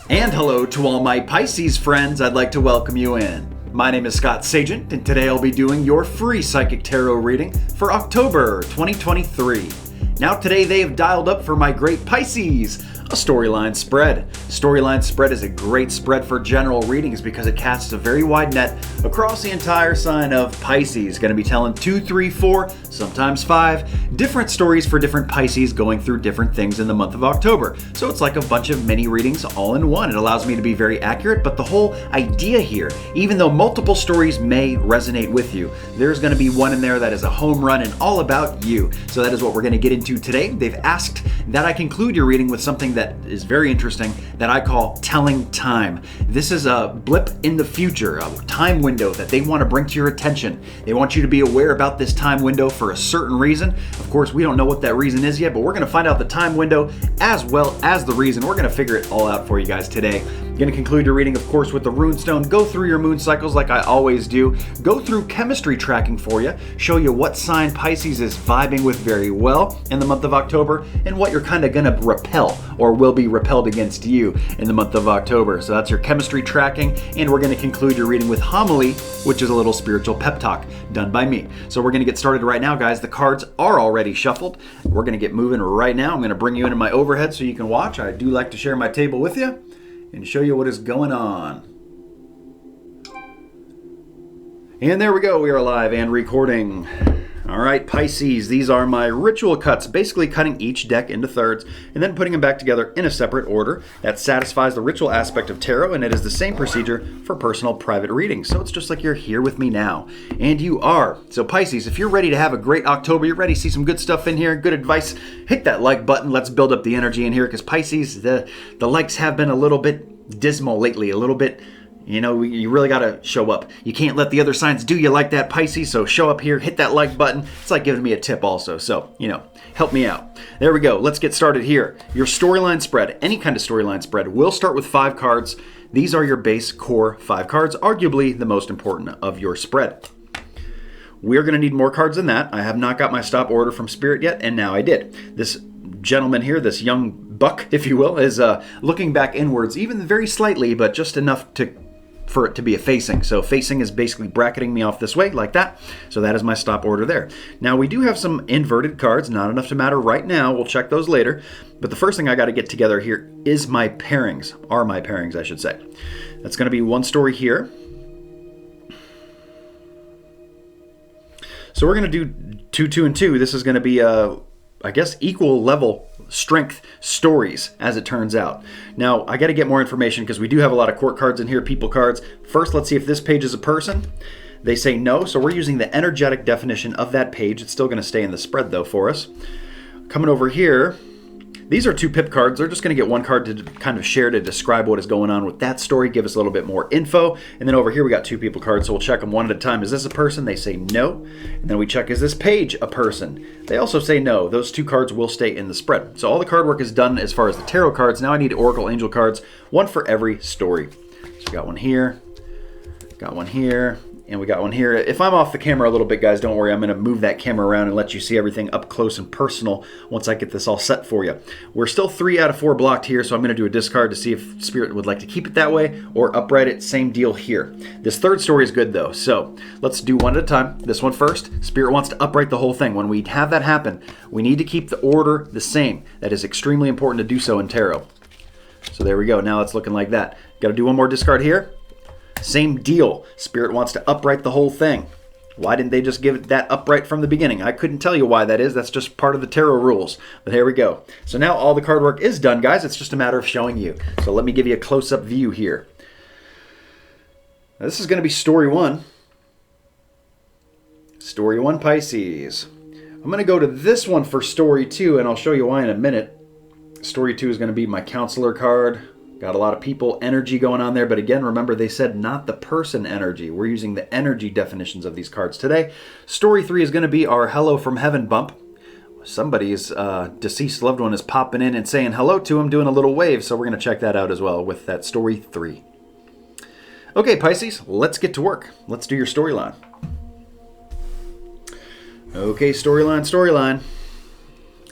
And hello to all my Pisces friends, I'd like to welcome you in. My name is Scott Sagent, and today I'll be doing your free psychic tarot reading for October 2023. Now today they have dialed up for my great Pisces, a storyline spread. Storyline spread is a great spread for general readings because it casts a very wide net across the entire sign of Pisces. Going to be telling 2, 3, 4, sometimes 5 different stories for different Pisces going through different things in the month of October. So it's like a bunch of mini readings all in one. It allows me to be very accurate, but the whole idea here, even though multiple stories may resonate with you, there's going to be one in there that is a home run and all about you. So that is what we're going to get into today. They've asked that I conclude your reading with something that is very interesting that I call telling time. This is a blip in the future, a time window that they want to bring to your attention. They want you to be aware about this time window for a certain reason. Of course, we don't know what that reason is yet, but we're going to find out the time window as well as the reason. We're going to figure it all out for you guys today. I'm going to conclude your reading, of course, with the Rune Stone. Go through your moon cycles like I always do. Go through chemistry tracking for you. Show you what sign Pisces is vibing with very well in the month of October and what you're kind of going to repel or will be repelled against you in the month of October. So that's your chemistry tracking. And we're going to conclude your reading with homily, which is a little spiritual pep talk done by me. So we're going to get started right now, guys. The cards are already shuffled. We're going to get moving right now. I'm going to bring you into my overhead so you can watch. I do like to share my table with you and show you what is going on. And there we go, we are live and recording. All right, Pisces, these are my ritual cuts, basically cutting each deck into thirds and then putting them back together in a separate order. That satisfies the ritual aspect of tarot, and it is the same procedure for personal private readings. So it's just like you're here with me now, and you are. So Pisces, if you're ready to have a great October, you're ready to see some good stuff in here, good advice, hit that like button. Let's build up the energy in here because Pisces, the likes have been a little bit dismal lately, a little bit. You know, you really got to show up. You can't let the other signs do you like that, Pisces, so show up here, hit that like button. It's like giving me a tip also, so, help me out. There we go. Let's get started here. Your storyline spread, any kind of storyline spread, will start with 5 cards. These are your base core 5 cards, arguably the most important of your spread. We're going to need more cards than that. I have not got my stop order from Spirit yet, and now I did. This gentleman here, this young buck, if you will, is looking back inwards, even very slightly, but just enough for it to be a facing. So facing is basically bracketing me off this way like that. So that is my stop order there. Now we do have some inverted cards, not enough to matter right now. We'll check those later. But the first thing I got to get together here is my pairings, I should say. That's going to be one story here. So we're going to do 2, 2, and 2. This is going to be I guess equal level strength stories as it turns out. Now I got to get more information because we do have a lot of court cards in here, people cards. First, let's see if this page is a person. They say no, so we're using the energetic definition of that page. It's still going to stay in the spread though for us. Coming over here, these are 2 pip cards. They're just going to get one card to kind of share to describe what is going on with that story, give us a little bit more info. And then over here we got 2 people cards, so we'll check them one at a time. Is this a person? They say no. And then we check, is this page a person? They also say no. Those 2 cards will stay in the spread. So all the card work is done as far as the tarot cards. Now I need Oracle Angel cards, one for every story. So we got one here, got one here, and we got one here. If I'm off the camera a little bit, guys, don't worry. I'm going to move that camera around and let you see everything up close and personal once I get this all set for you. We're still 3 out of 4 blocked here, so I'm going to do a discard to see if Spirit would like to keep it that way or upright it. Same deal here. This third story is good, though, so let's do one at a time. This one first. Spirit wants to upright the whole thing. When we have that happen, we need to keep the order the same. That is extremely important to do so in tarot. So there we go. Now it's looking like that. Got to do one more discard here. Same deal. Spirit wants to upright the whole thing. Why didn't they just give it that upright from the beginning? I couldn't tell you why that is. That's just part of the tarot rules. But here we go. So now all the card work is done, guys. It's just a matter of showing you. So let me give you a close-up view here. Now, this is going to be story 1. Story 1, Pisces. I'm going to go to this one for story 2, and I'll show you why in a minute. Story 2 is going to be my counselor card. Got a lot of people energy going on there, but again, remember they said not the person energy. We're using the energy definitions of these cards today. Story 3 is going to be our Hello from Heaven bump. Somebody's deceased loved one is popping in and saying hello to him, doing a little wave, so we're going to check that out as well with that story 3. Okay, Pisces, let's get to work. Let's do your storyline. Okay, storyline.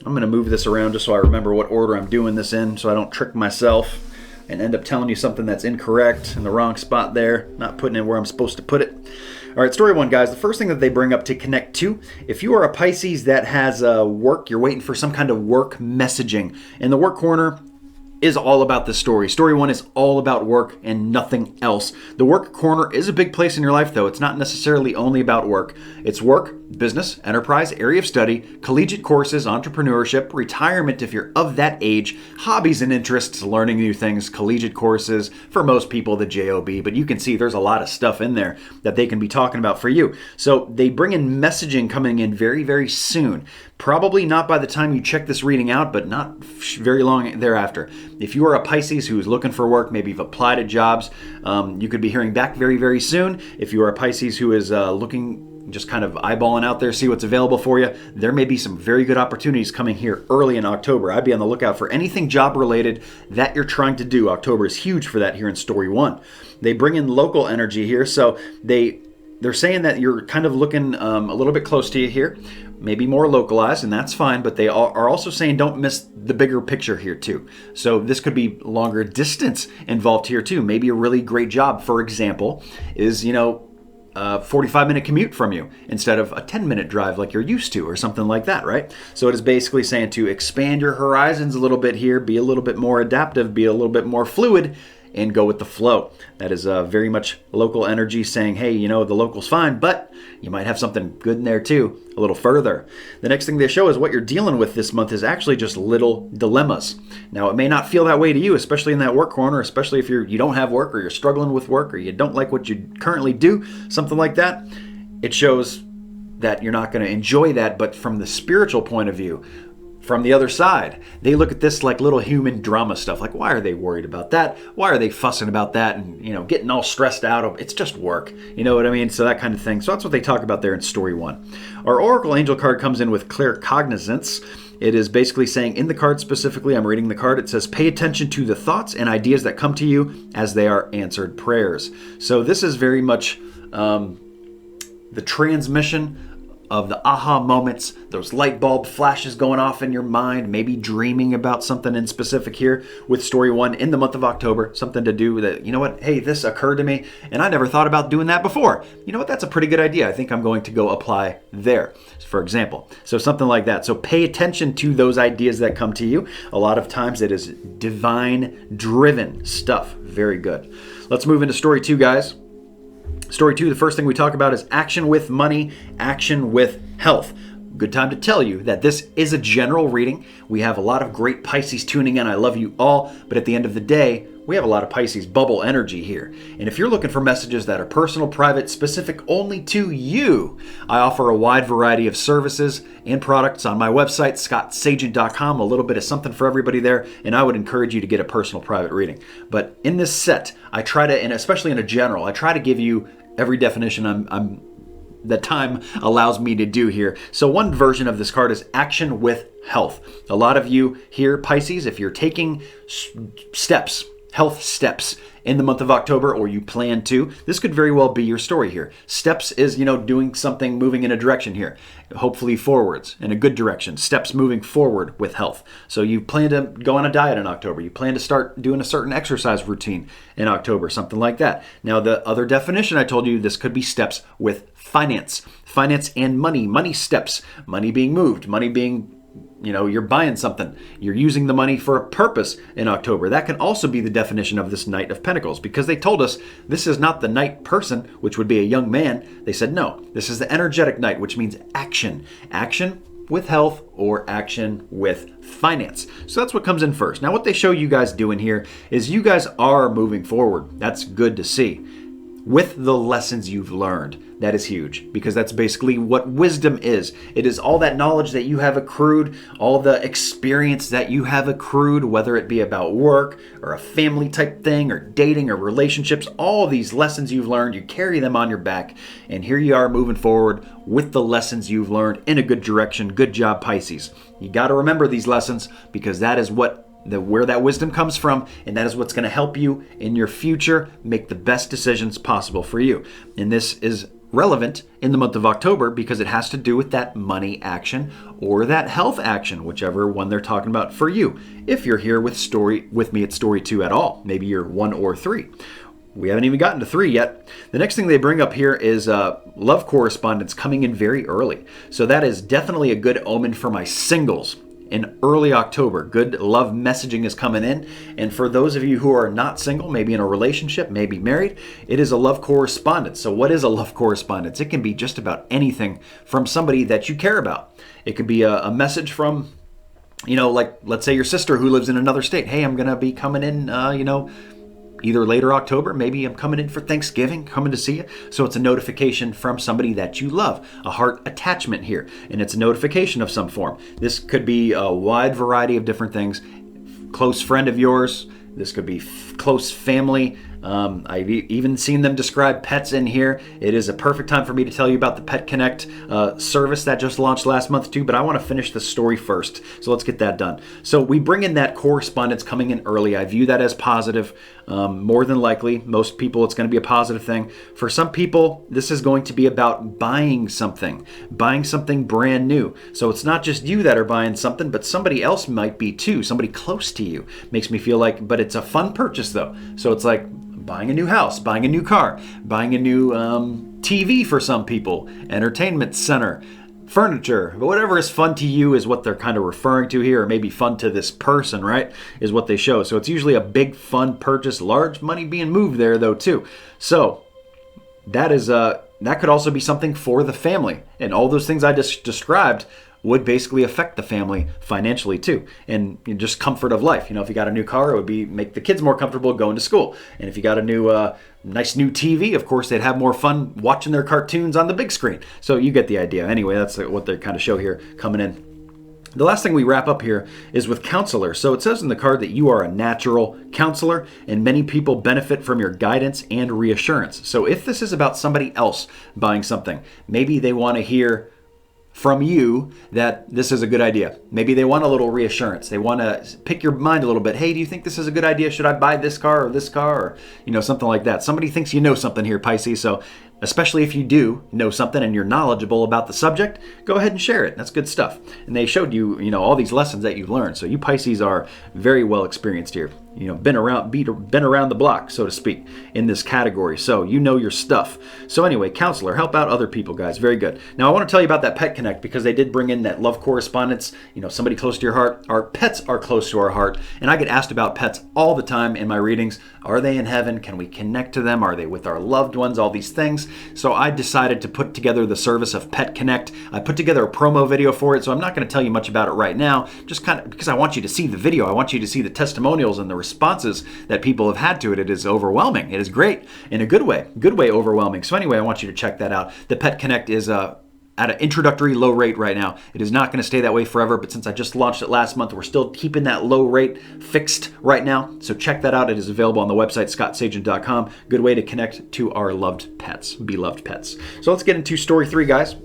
I'm going to move this around just so I remember what order I'm doing this in so I don't trick myself. and end up telling you something that's incorrect in the wrong spot there, not putting it where I'm supposed to put it. All right, story one, guys. The first thing that they bring up to connect to, if you are a Pisces that has work, you're waiting for some kind of work messaging. In the work corner is all about this story. Story one is all about work and nothing else. The work corner is a big place in your life, though. It's not necessarily only about work. It's work, business, enterprise, area of study, collegiate courses, entrepreneurship, retirement if you're of that age, hobbies and interests, learning new things, collegiate courses, for most people, the JOB. But you can see there's a lot of stuff in there that they can be talking about for you. So they bring in messaging coming in very, very soon. Probably not by the time you check this reading out, but not very long thereafter. If you are a Pisces who's looking for work, maybe you've applied at jobs, you could be hearing back very, very soon. If you are a Pisces who is looking, just kind of eyeballing out there, see what's available for you, there may be some very good opportunities coming here early in October. I'd be on the lookout for anything job related that you're trying to do. October is huge for that here in story one. They bring in local energy here, so they're saying that you're kind of looking a little bit close to you here, maybe more localized, and that's fine, but they are also saying don't miss the bigger picture here too. So this could be longer distance involved here too. Maybe a really great job, for example, is, a 45-minute commute from you instead of a 10-minute drive like you're used to or something like that, right? So it is basically saying to expand your horizons a little bit here, be a little bit more adaptive, be a little bit more fluid, and go with the flow. That is very much local energy saying, hey, the local's fine, but you might have something good in there too, a little further. The next thing they show is what you're dealing with this month is actually just little dilemmas. Now, it may not feel that way to you, especially in that work corner, especially if you don't have work or you're struggling with work or you don't like what you currently do, something like that. It shows that you're not going to enjoy that, but from the spiritual point of view, from the other side, they look at this like little human drama stuff. Like, why are they worried about that? Why are they fussing about that and, getting all stressed out? It's just work. You know what I mean? So that kind of thing. So that's what they talk about there in story one. Our Oracle Angel card comes in with clear cognizance. It is basically saying in the card specifically, I'm reading the card, it says, pay attention to the thoughts and ideas that come to you as they are answered prayers. So this is very much the transmission of the aha moments, those light bulb flashes going off in your mind, maybe dreaming about something in specific here with story one in the month of October, something to do that, hey, this occurred to me and I never thought about doing that before. That's a pretty good idea. I think I'm going to go apply there, for example. So something like that. So pay attention to those ideas that come to you. A lot of times it is divine driven stuff. Very good. Let's move into story two, guys. Story two, the first thing we talk about is action with money, action with health. Good time to tell you that this is a general reading. We have a lot of great Pisces tuning in. I love you all. But at the end of the day, we have a lot of Pisces bubble energy here. And if you're looking for messages that are personal, private, specific only to you, I offer a wide variety of services and products on my website, scottsagent.com. A little bit of something for everybody there. And I would encourage you to get a personal, private reading. But in this set, I try to, and especially in a general, I try to give you every definition that time allows me to do here. So one version of this card is action with health. A lot of you here, Pisces, if you're taking steps, health steps in the month of October, or you plan to, this could very well be your story here. Steps is, doing something, moving in a direction here, hopefully forwards, in a good direction. Steps moving forward with health. So you plan to go on a diet in October. You plan to start doing a certain exercise routine in October, something like that. Now, the other definition I told you, this could be steps with finance. Finance and money steps, money being moved, money being you're buying something. You're using the money for a purpose in October. That can also be the definition of this Knight of Pentacles, because they told us this is not the Knight person, which would be a young man. They said, no, this is the energetic Knight, which means action. Action with health or action with finance. So that's what comes in first. Now, what they show you guys doing here is you guys are moving forward. That's good to see. With the lessons you've learned. That is huge, because that's basically what wisdom is. It is all that knowledge that you have accrued, all the experience that you have accrued, whether it be about work or a family type thing or dating or relationships, all these lessons you've learned, you carry them on your back, and here you are moving forward with the lessons you've learned in a good direction. Good job, Pisces. You got to remember these lessons, because that is where that wisdom comes from, and that is what's going to help you in your future make the best decisions possible for you. And this is relevant in the month of October because it has to do with that money action or that health action, whichever one they're talking about for you. If you're here with me at story 2 at all, maybe you're 1 or 3. We haven't even gotten to 3 yet. The next thing they bring up here is love correspondence coming in very early. So that is definitely a good omen for my singles. In early October, good love messaging is coming in. And for those of you who are not single, maybe in a relationship, maybe married, it is a love correspondence. So what is a love correspondence? It can be just about anything from somebody that you care about. It could be a message from, like let's say your sister who lives in another state. Hey, I'm going to be coming in, either later October, maybe I'm coming in for Thanksgiving, coming to see you. So it's a notification from somebody that you love, a heart attachment here, and it's a notification of some form. This could be a wide variety of different things. Close friend of yours, this could be close family. I've even seen them describe pets in here. It is a perfect time for me to tell you about the Pet Connect service that just launched last month too, but I want to finish the story first. So let's get that done. So we bring in that correspondence coming in early. I view that as positive. More than likely, most people, it's going to be a positive thing. For some people, this is going to be about buying something brand new. So it's not just you that are buying something, but somebody else might be too, somebody close to you. Makes me feel like, but it's a fun purchase though. So it's like buying a new house, buying a new car, buying a new TV for some people, entertainment center, furniture, whatever is fun to you is what they're kind of referring to here, or maybe fun to this person, right, is what they show. So it's usually a big fun purchase, large money being moved there though too. So that is that could also be something for the family, and all those things I just described would basically affect the family financially too, and just comfort of life. If you got a new car, it would be make the kids more comfortable going to school. And if you got a new nice new TV, of course they'd have more fun watching their cartoons on the big screen. So you get the idea. Anyway, that's what they kind of show here coming in. The last thing we wrap up here is with counselor. So it says in the card that you are a natural counselor, and many people benefit from your guidance and reassurance. So if this is about somebody else buying something, maybe they want to hear from you that this is a good idea. Maybe they want a little reassurance. They want to pick your mind a little bit. Hey, do you think this is a good idea? Should I buy this car or this car? Or, something like that. Somebody thinks you know something here, Pisces. So especially if you do know something and you're knowledgeable about the subject, go ahead and share it. That's good stuff. And they showed you, all these lessons that you've learned. So you Pisces are very well experienced here. Been around the block, so to speak, in this category. So you know your stuff. So anyway, counselor, help out other people, guys. Very good. Now I want to tell you about that Pet Connect because they did bring in that love correspondence. Somebody close to your heart. Our pets are close to our heart, and I get asked about pets all the time in my readings. Are they in heaven? Can we connect to them? Are they with our loved ones? All these things. So I decided to put together the service of Pet Connect. I put together a promo video for it, so I'm not going to tell you much about it right now, just kind of because I want you to see the video. I want you to see the testimonials and the responses that people have had to it. It is overwhelming. It is great in a good way overwhelming. So anyway, I want you to check that out. The Pet Connect is at an introductory low rate right now. It is not going to stay that way forever, but since I just launched it last month, we're still keeping that low rate fixed right now. So check that out. It is available on the website, scottsagent.com. Good way to connect to our loved pets, beloved pets. So let's get into story 3, guys.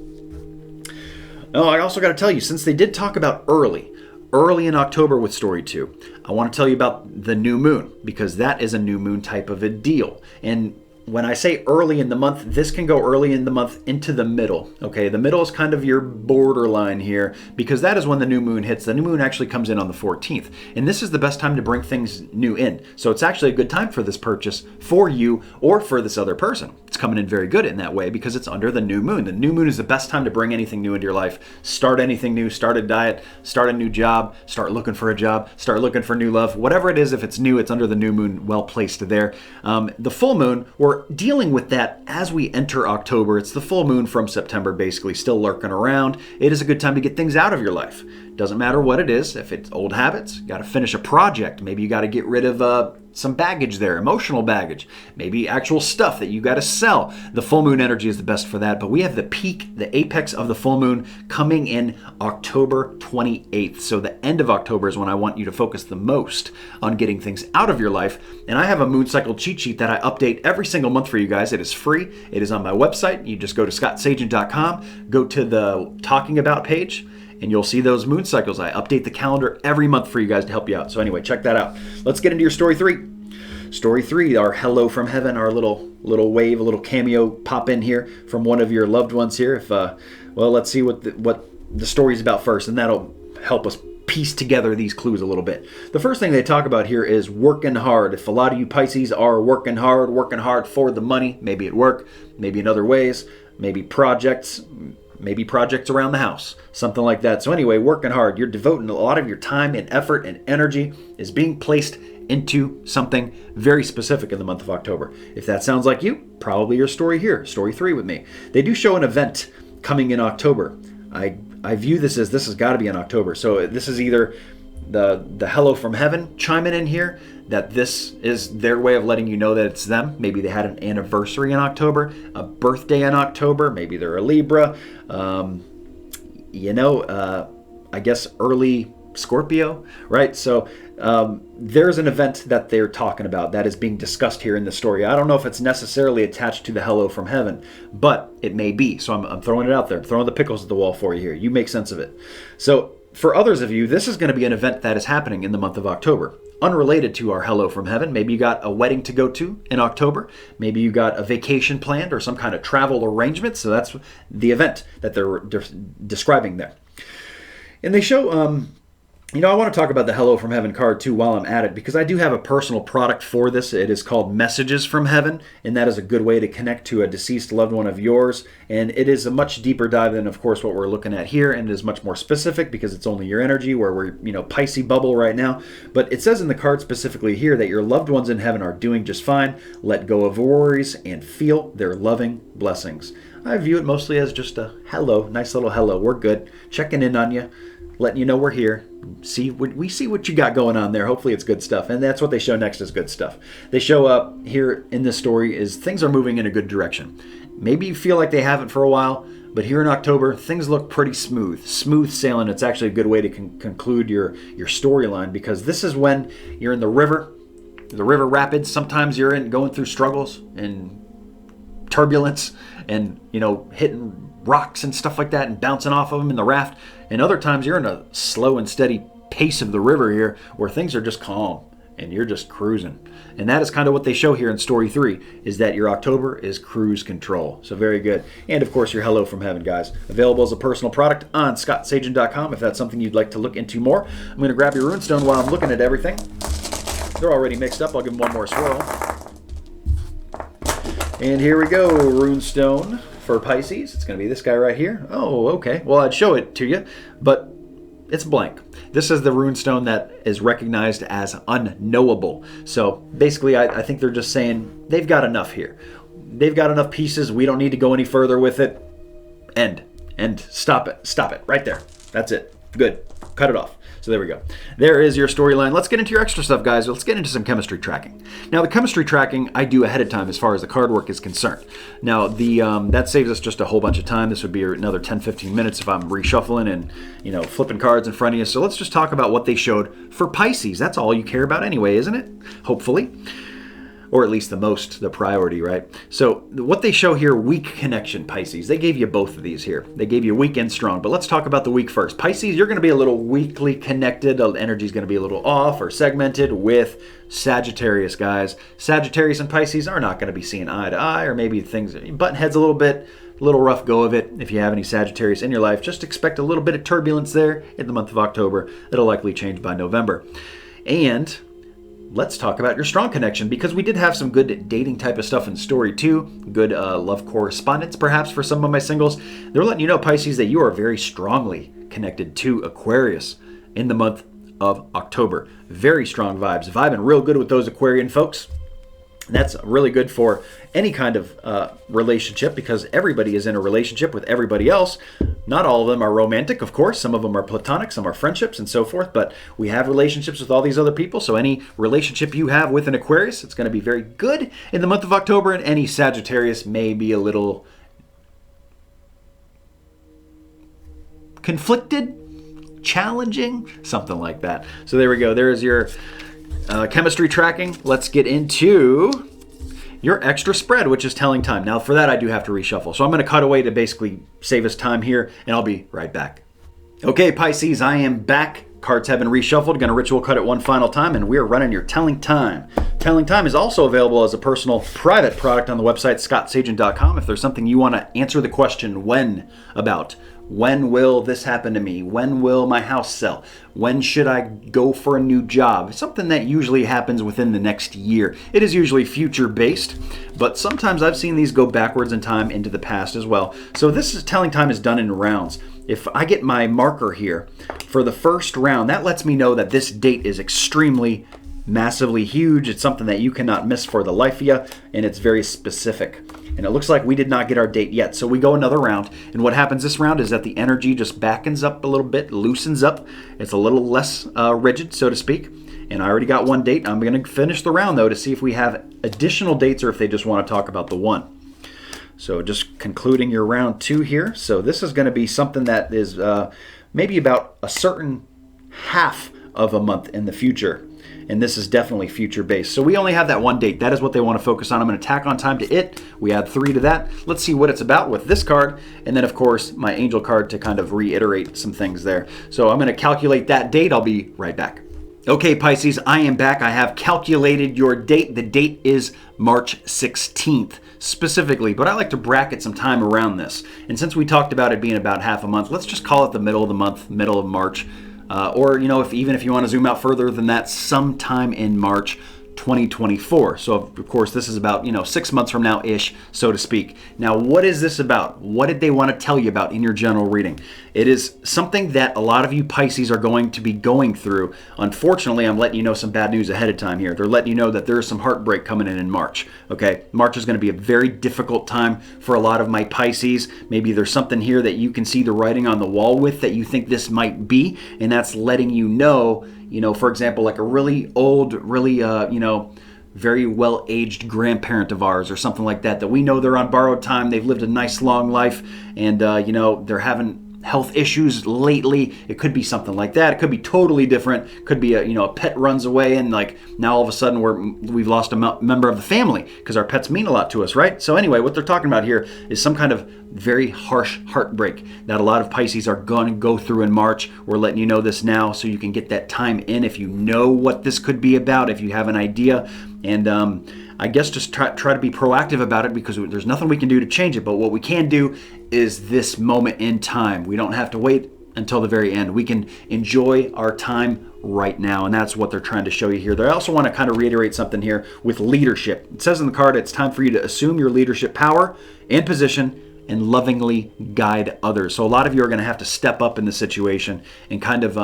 Oh, I also got to tell you, since they did talk about early in October with story 2, I want to tell you about the new moon, because that is a new moon type of a deal. And when I say early in the month, this can go early in the month into the middle. Okay, the middle is kind of your borderline here because that is when the new moon hits. The new moon actually comes in on the 14th, and this is the best time to bring things new in. So it's actually a good time for this purchase for you or for this other person. It's coming in very good in that way because it's under the new moon. The new moon is the best time to bring anything new into your life. Start anything new, start a diet, start a new job, start looking for a job, start looking for new love. Whatever it is, if it's new, it's under the new moon, well placed there. The full moon, we're dealing with that as we enter October. It's the full moon from September, basically, still lurking around. It is a good time to get things out of your life. Doesn't matter what it is. If it's old habits, you got to finish a project. Maybe you got to get rid of some baggage there, emotional baggage, maybe actual stuff that you got to sell. The full moon energy is the best for that, but we have the peak, the apex of the full moon coming in October 28th. So the end of October is when I want you to focus the most on getting things out of your life. And I have a moon cycle cheat sheet that I update every single month for you guys. It is free. It is on my website. You just go to scottsagent.com, go to the talking about page, and you'll see those moon cycles. I update the calendar every month for you guys to help you out. So anyway, check that out. Let's get into your story 3. Story 3, our hello from heaven, our little wave, a little cameo pop in here from one of your loved ones here. If well, let's see what the story's about first, and that'll help us piece together these clues a little bit. The first thing they talk about here is working hard. If a lot of you Pisces are working hard for the money, maybe at work, maybe in other ways, maybe projects around the house, something like that. So anyway, working hard. You're devoting a lot of your time and effort and energy is being placed into something very specific in the month of October. If that sounds like you, probably your story here, story 3 with me. They do show an event coming in October. I view this has got to be in October. So this is either the hello from heaven chiming in here, that this is their way of letting you know that it's them. Maybe they had an anniversary in October, a birthday in October. Maybe they're a Libra. I guess early Scorpio, right? So there's an event that they're talking about that is being discussed here in the story. I don't know if it's necessarily attached to the hello from heaven, but it may be. So I'm throwing it out there. I'm throwing the pickles at the wall for you here. You make sense of it. So for others of you, this is going to be an event that is happening in the month of October, unrelated to our hello from heaven. Maybe you got a wedding to go to in October. Maybe you got a vacation planned or some kind of travel arrangement. So that's the event that they're describing there. And they show, I want to talk about the Hello from Heaven card too while I'm at it, because I do have a personal product for this. It is called Messages from Heaven, and that is a good way to connect to a deceased loved one of yours. And it is a much deeper dive than, of course, what we're looking at here, and it is much more specific because it's only your energy, where we're, Pisces bubble right now. But it says in the card specifically here that your loved ones in heaven are doing just fine. Let go of worries and feel their loving blessings. I view it mostly as just a hello, nice little hello. We're good. Checking in on you, letting you know we're here. We see what you got going on there. Hopefully it's good stuff. And that's what they show next is good stuff. They show up here in this story is things are moving in a good direction. Maybe you feel like they haven't for a while, but here in October, things look pretty smooth. Smooth sailing. It's actually a good way to conclude your storyline, because this is when you're in the river rapids. Sometimes you're going through struggles and turbulence and, hitting rocks and stuff like that and bouncing off of them in the raft. And other times you're in a slow and steady pace of the river here where things are just calm and you're just cruising. And that is kind of what they show here in story 3, is that your October is cruise control. So very good. And of course your hello from heaven, guys. Available as a personal product on scottsagent.com if that's something you'd like to look into more. I'm going to grab your Rune Stone while I'm looking at everything. They're already mixed up. I'll give them one more swirl. And here we go, Rune Stone for Pisces. It's going to be this guy right here. Oh, okay. Well, I'd show it to you, but it's blank. This is the Rune Stone that is recognized as unknowable. So basically, I think they're just saying they've got enough here. They've got enough pieces. We don't need to go any further with it. End. Stop it. Stop it. Right there. That's it. Good. Cut it off. So there we go. There is your storyline. Let's get into your extra stuff, guys. Let's get into some chemistry tracking. Now, the chemistry tracking I do ahead of time as far as the card work is concerned. Now, that saves us just a whole bunch of time. This would be another 10-15 minutes if I'm reshuffling and, flipping cards in front of you. So let's just talk about what they showed for Pisces. That's all you care about anyway, isn't it? Hopefully. Or at least the priority, right? So what they show here, weak connection, Pisces. They gave you both of these here. They gave you weak and strong, but let's talk about the weak first. Pisces, you're going to be a little weakly connected. The energy's going to be a little off or segmented with Sagittarius, guys. Sagittarius and Pisces are not going to be seeing eye to eye, or maybe things button heads a little bit. Little rough go of it. If you have any Sagittarius in your life, just expect a little bit of turbulence there in the month of October. It'll likely change by November. And let's talk about your strong connection, because we did have some good dating type of stuff in story 2. Good love correspondence, perhaps, for some of my singles. They're letting you know, Pisces, that you are very strongly connected to Aquarius in the month of October. Very strong vibes. Vibing real good with those Aquarian folks. That's really good for any kind of relationship, because everybody is in a relationship with everybody else. Not all of them are romantic, of course. Some of them are platonic, some are friendships and so forth, but we have relationships with all these other people. So any relationship you have with an Aquarius, it's going to be very good in the month of October, and any Sagittarius may be a little conflicted, challenging, something like that. So there we go. There's your chemistry tracking. Let's get into your extra spread, which is telling time. Now for that, I do have to reshuffle. So I'm going to cut away to basically save us time here, and I'll be right back. Okay, Pisces, I am back Cards have been reshuffled. Going to ritual cut it one final time, and we are running your Telling Time. Telling Time is also available as a personal private product on the website scottsagent.com. If there's something you want to answer the question when about, when will this happen to me? When will my house sell? When should I go for a new job? It's something that usually happens within the next year. It is usually future based, but sometimes I've seen these go backwards in time into the past as well. So Telling Time is done in rounds. If I get my marker here for the first round, that lets me know that this date is extremely, massively huge. It's something that you cannot miss for the life of you, and it's very specific. And it looks like we did not get our date yet. So we go another round, and what happens this round is that the energy just backens up a little bit, loosens up. It's a little less rigid, so to speak. And I already got one date. I'm going to finish the round, though, to see if we have additional dates or if they just want to talk about the one. So just concluding your round 2 here. So this is going to be something that is maybe about a certain half of a month in the future. And this is definitely future based. So we only have that one date. That is what they want to focus on. I'm going to tack on time to it. We add 3 to that. Let's see what it's about with this card. And then, of course, my angel card to kind of reiterate some things there. So I'm going to calculate that date. I'll be right back. Okay, Pisces, I am back. I have calculated your date. The date is March 16th specifically, but I like to bracket some time around this. And since we talked about it being about half a month, let's just call it the middle of the month, middle of March. Or, even if you want to zoom out further than that, sometime in March 2024. So, of course, this is about, 6 months from now-ish, so to speak. Now, what is this about? What did they want to tell you about in your general reading? It is something that a lot of you Pisces are going to be going through. Unfortunately, I'm letting you know some bad news ahead of time here. They're letting you know that there is some heartbreak coming in March. Okay, March is going to be a very difficult time for a lot of my Pisces. Maybe there's something here that you can see the writing on the wall with that you think this might be, and that's letting you know, for example, like a really old, really, very well-aged grandparent of ours or something like that we know they're on borrowed time. They've lived a nice long life, and, they're having health issues lately. It could be something like that. It could be totally different. It could be a pet runs away, and now all of a sudden we've lost a member of the family because our pets mean a lot to us, right? So anyway, what they're talking about here is some kind of very harsh heartbreak that a lot of Pisces are going to go through in March. We're letting you know this now so you can get that time in if you know what this could be about, if you have an idea. And I guess just try to be proactive about it, because there's nothing we can do to change it. But what we can do is this moment in time. We don't have to wait until the very end. We can enjoy our time right now, and that's what they're trying to show you here. They also want to kind of reiterate something here with leadership. It says in the card, it's time for you to assume your leadership power and position and lovingly guide others. So a lot of you are going to have to step up in the situation and kind of,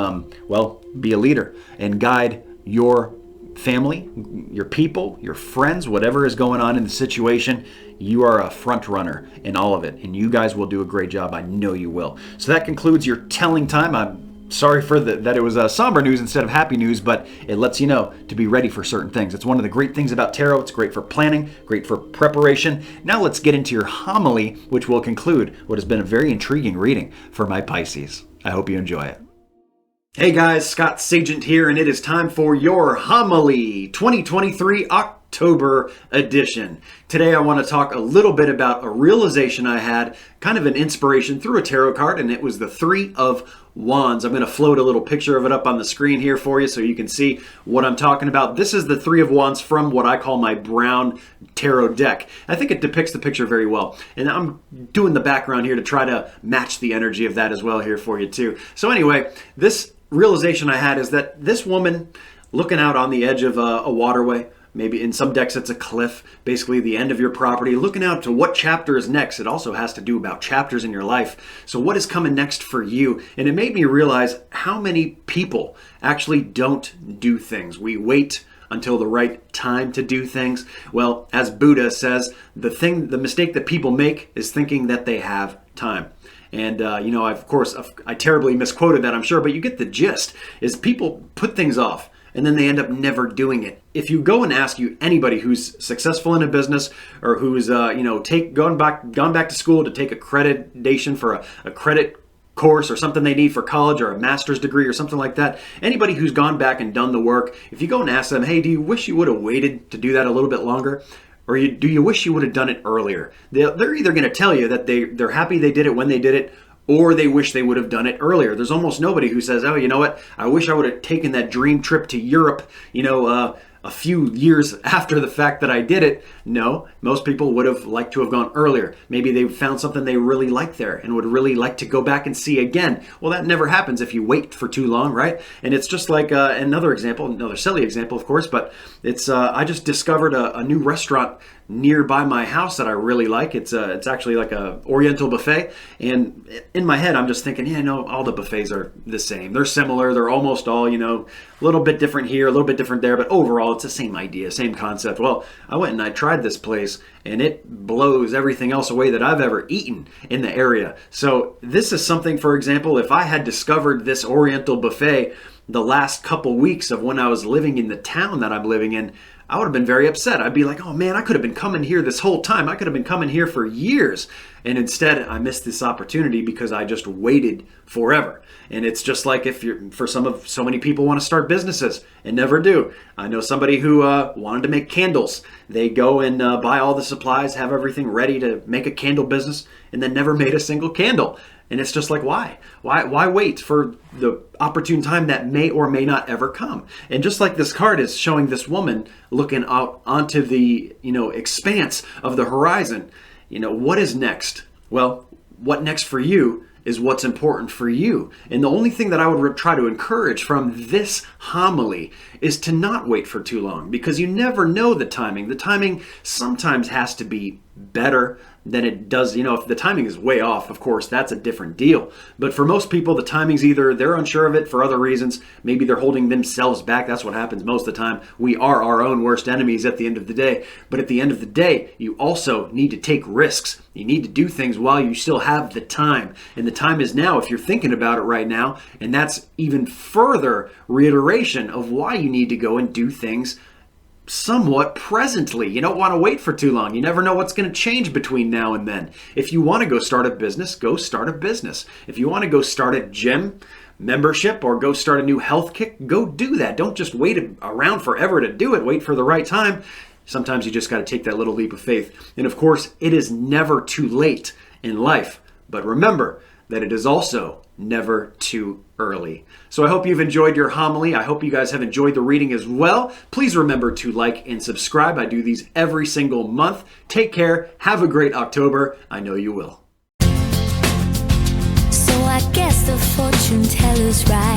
be a leader and guide your family, your people, your friends, whatever is going on in the situation. You are a front runner in all of it, and you guys will do a great job. I know you will. So that concludes your Telling Time. I'm sorry for that it was somber news instead of happy news, but it lets you know to be ready for certain things. It's one of the great things about tarot. It's great for planning, great for preparation. Now let's get into your homily, which will conclude what has been a very intriguing reading for my Pisces. I hope you enjoy it. Hey guys, Scott Sagent here, and it is time for your homily 2023 October edition. Today I want to talk a little bit about a realization I had, kind of an inspiration through a tarot card, and it was the 3 of Wands. I'm going to float a little picture of it up on the screen here for you so you can see what I'm talking about. This is the 3 of Wands from what I call my brown tarot deck. I think it depicts the picture very well, and I'm doing the background here to try to match the energy of that as well here for you too. So anyway, this realization I had is that this woman looking out on the edge of a waterway, maybe in some decks it's a cliff, basically the end of your property, looking out to what chapter is next. It also has to do about chapters in your life. So what is coming next for you? And it made me realize how many people actually don't do things. We wait until the right time to do things. Well, as Buddha says, the mistake that people make is thinking that they have time. And, I terribly misquoted that, I'm sure, but you get the gist, is people put things off and then they end up never doing it. If you go and ask anybody who's successful in a business or who's, gone back to school to take accreditation for a credit course or something they need for college or a master's degree or something like that, anybody who's gone back and done the work, if you go and ask them, hey, do you wish you would have waited to do that a little bit longer? Or do you wish you would have done it earlier? They're either going to tell you that they're happy they did it when they did it, or they wish they would have done it earlier. There's almost nobody who says, oh, you know what, I wish I would have taken that dream trip to Europe, a few years after the fact that I did it. No, most people would have liked to have gone earlier. Maybe they found something they really like there and would really like to go back and see again. Well, that never happens if you wait for too long, right? And it's just like another example, another silly example, of course, but it's I just discovered a new restaurant nearby my house that I really like. It's actually like a Oriental buffet, and in my head I'm just thinking, all the buffets are the same. They're similar. They're almost all, a little bit different here, a little bit different there, but overall it's the same idea, same concept. Well, I went and I tried this place, and it blows everything else away that I've ever eaten in the area. So this is something, for example, if I had discovered this Oriental buffet the last couple weeks of when I was living in the town that I'm living in, I would have been very upset. I'd be like, oh man, I could have been coming here this whole time. I could have been coming here for years. And instead, I missed this opportunity because I just waited forever. And it's just like so many people want to start businesses and never do. I know somebody who wanted to make candles. They go and buy all the supplies, have everything ready to make a candle business, and then never made a single candle. And it's just like, why? Why wait for the opportune time that may or may not ever come? And just like this card is showing this woman looking out onto the, expanse of the horizon, what is next? Well, what next for you is what's important for you. And the only thing that I would try to encourage from this homily is to not wait for too long, because you never know the timing. The timing sometimes has to be better than it does. If the timing is way off, of course, that's a different deal. But for most people, the timing's either they're unsure of it for other reasons. Maybe they're holding themselves back. That's what happens most of the time. We are our own worst enemies at the end of the day. But at the end of the day, you also need to take risks. You need to do things while you still have the time. And the time is now if you're thinking about it right now. And that's even further reiteration of why you need to go and do things somewhat presently. You don't want to wait for too long. You never know what's going to change between now and then. If you want to go start a business, go start a business. If you want to go start a gym membership or go start a new health kick, go do that. Don't just wait around forever to do it. Wait for the right time. Sometimes you just got to take that little leap of faith. And of course, it is never too late in life. But remember that it is also never too early. So I hope you've enjoyed your homily. I hope you guys have enjoyed the reading as well. Please remember to like and subscribe. I do these every single month. Take care. Have a great October. I know you will. So I guess the fortune teller's right.